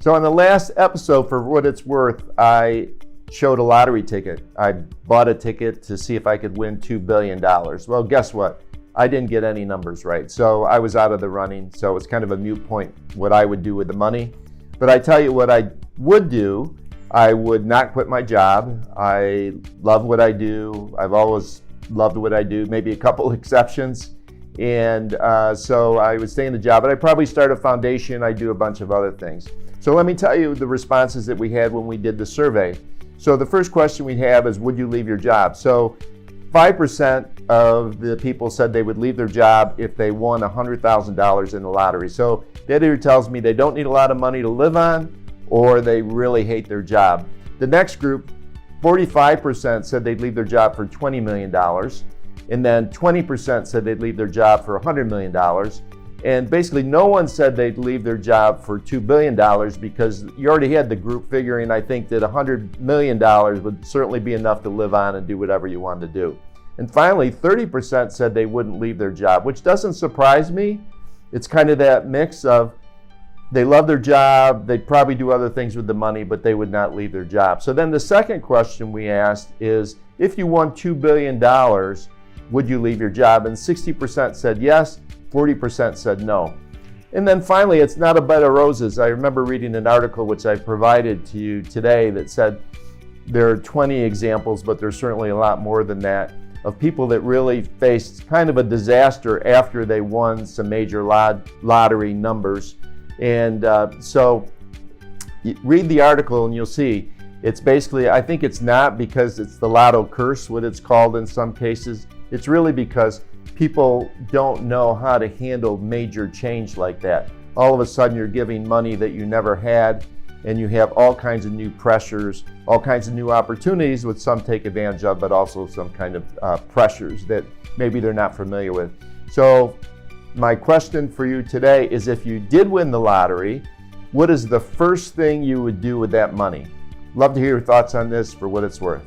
So on the last episode, for what it's worth, I showed a lottery ticket. I bought a ticket to see if I could win $2 billion. Well, guess what? I didn't get any numbers right. So I was out of the running. So it's kind of a moot point what I would do with the money. But I tell you what I would do. I would not quit my job. I love what I do. I've always loved what I do, maybe a couple exceptions. And so I would stay in the job, but I'd probably start a foundation. I'd do a bunch of other things. So let me tell you the responses that we had when we did the survey. So the first question we have is, would you leave your job? So 5% of the people said they would leave their job if they won $100,000 in the lottery. So that either tells me they don't need a lot of money to live on, or they really hate their job. The next group, 45% said they'd leave their job for $20 million. And then 20% said they'd leave their job for $100 million. And basically no one said they'd leave their job for $2 billion, because you already had the group figuring, I think, that $100 million would certainly be enough to live on and do whatever you wanted to do. And finally, 30% said they wouldn't leave their job, which doesn't surprise me. It's kind of that mix of they love their job, they'd probably do other things with the money, but they would not leave their job. So then the second question we asked is, if you won $2 billion, would you leave your job? And 60% said yes, 40% said no. And then finally, it's not a bed of roses. I remember reading an article which I provided to you today that said there are 20 examples, but there's certainly a lot more than that, of people that really faced kind of a disaster after they won some major lottery numbers. And so read the article and you'll see it's basically, I think it's not because it's the lotto curse, what it's called in some cases. It's really because people don't know how to handle major change like that. All of a sudden you're giving money that you never had, and you have all kinds of new pressures, all kinds of new opportunities, which some take advantage of, but also some kind of pressures that maybe they're not familiar with. So my question for you today is, if you did win the lottery, what is the first thing you would do with that money? Love to hear your thoughts on this, for what it's worth.